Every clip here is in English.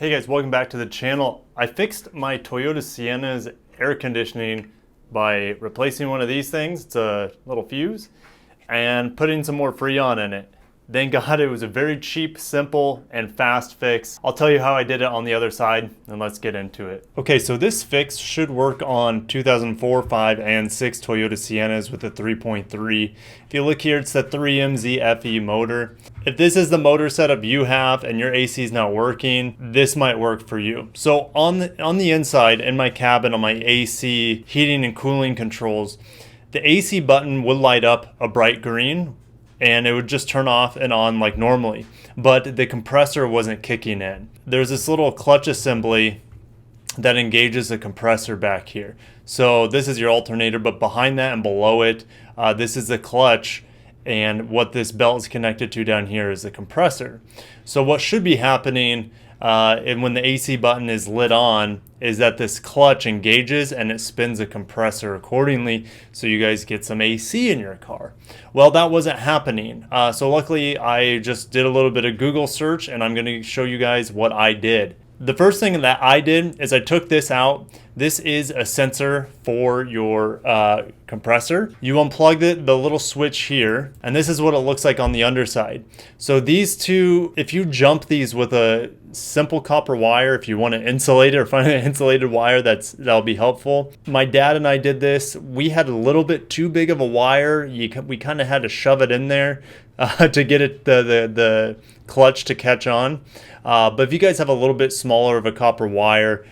Hey guys, welcome back to the channel. I fixed my Toyota Sienna's air conditioning by replacing one of these things, it's a little fuse, and putting some more Freon in it. Thank God it was a very cheap, simple, and fast fix. I'll tell you how I did it on the other side, and let's get into it. Okay, so this fix should work on 2004, 5, and 6 Toyota Siennas with a 3.3. If you look here, it's the 3MZ FE motor. If this is the motor setup you have and your AC is not working, this might work for you. So on the inside, in my cabin, on my AC heating and cooling controls, the AC button would light up a bright green, and it would just turn off and on like normally, but the compressor wasn't kicking in. There's this little clutch assembly that engages the compressor back here. So this is your alternator, but behind that and below it, this is the clutch, and what this belt is connected to down here is the compressor. So what should be happening and when the AC button is lit on is that this clutch engages and it spins the compressor accordingly, so you guys get some AC in your car. Well, that wasn't happening. So luckily I just did a little bit of Google search, and I'm going to show you guys what I did. The first thing that I did is I took this out. This is a sensor for your compressor. You unplug the little switch here, and this is what it looks like on the underside. So these two, if you jump these with a simple copper wire, if you want to insulate it or find an insulated wire, that'll be helpful. My dad and I did this. We had a little bit too big of a wire. We kind of had to shove it in there to get it the clutch to catch on. But if you guys have a little bit smaller of a copper wire,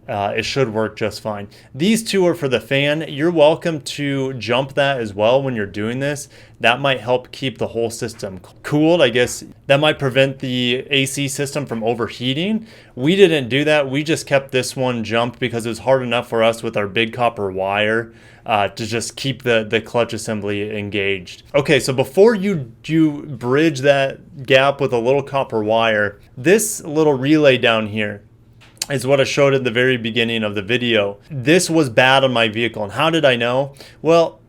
it should work just fine. These two are for the fan. You're welcome to jump that as well when you're doing this. That might help keep the whole system cooled. I guess that might prevent the AC system from overheating. We didn't do that. We just kept this one jumped because it was hard enough for us with our big copper wire to just keep the clutch assembly engaged. Okay, so before you bridge that gap with a little copper wire, this little relay down here is what I showed at the very beginning of the video. This was bad on my vehicle, and how did I know? Well,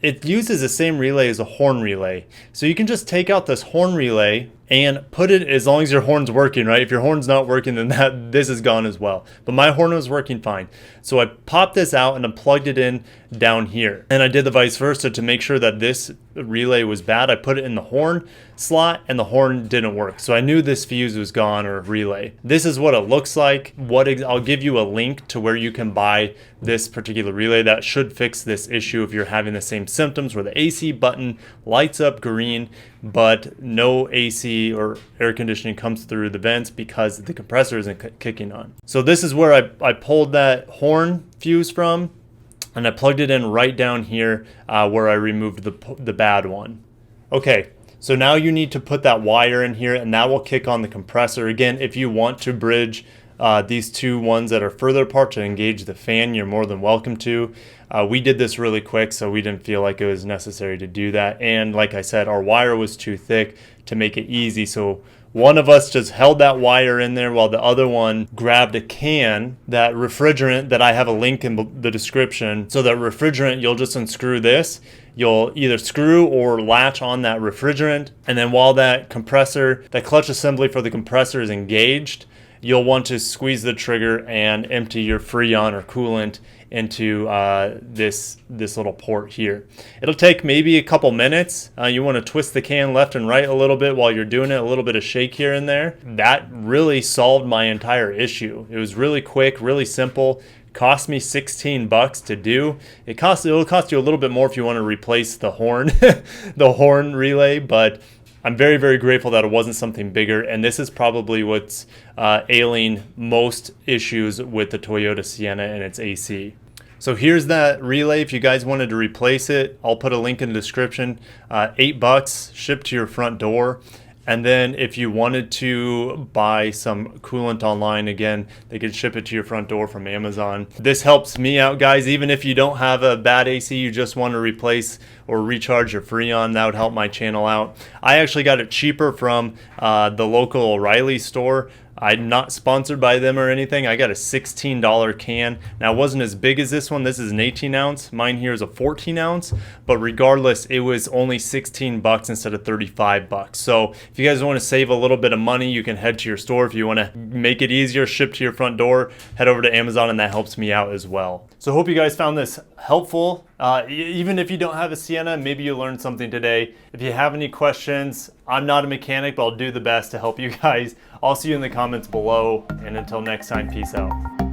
it uses the same relay as a horn relay. So you can just take out this horn relay and put it, as long as your horn's working, right? If your horn's not working, then this is gone as well. But my horn was working fine. So I popped this out and I plugged it in down here. And I did the vice versa to make sure that this relay was bad. I put it in the horn slot and the horn didn't work. So I knew this fuse was gone, or relay. This is what it looks like. I'll give you a link to where you can buy this particular relay that should fix this issue if you're having the same symptoms where the AC button lights up green, but no AC or air conditioning comes through the vents because the compressor isn't kicking on. So this is where I pulled that horn fuse from, and I plugged it in right down here where I removed the bad one. Okay, so now you need to put that wire in here, and that will kick on the compressor. Again, if you want to bridge these two ones that are further apart to engage the fan, you're more than welcome to. We did this really quick, so we didn't feel like it was necessary to do that. And like I said, our wire was too thick to make it easy, so one of us just held that wire in there while the other one grabbed a can, that refrigerant that I have a link in the description. So that refrigerant, you'll just unscrew this. You'll either screw or latch on that refrigerant, and then while that clutch assembly for the compressor is engaged, you'll want to squeeze the trigger and empty your Freon or coolant into this little port here. It'll take maybe a couple minutes. You want to twist the can left and right a little bit while you're doing it, a little bit of shake here and there. That really solved my entire issue. It was really quick, really simple. Cost me $16 to do. It'll cost you a little bit more if you want to replace the horn, the horn relay, but I'm very, very grateful that it wasn't something bigger, and this is probably what's ailing most issues with the Toyota Sienna and its AC. So here's that relay. If you guys wanted to replace it, I'll put a link in the description. $8 shipped to your front door. And then if you wanted to buy some coolant online, again, they could ship it to your front door from Amazon. This helps me out, guys. Even if you don't have a bad AC, you just want to replace or recharge your Freon, that would help my channel out. I actually got it cheaper from the local O'Reilly store. I'm not sponsored by them or anything. I got a $16 can. Now, it wasn't as big as this one. This is an 18 ounce. Mine here is a 14 ounce. But regardless, it was only 16 bucks instead of 35 bucks. So if you guys want to save a little bit of money, you can head to your store. If you want to make it easier, ship to your front door, head over to Amazon, and that helps me out as well. So hope you guys found this helpful. Even if you don't have a Sienna, maybe you learned something today. If you have any questions, I'm not a mechanic, but I'll do the best to help you guys. I'll see you in the comments below, and until next time, peace out.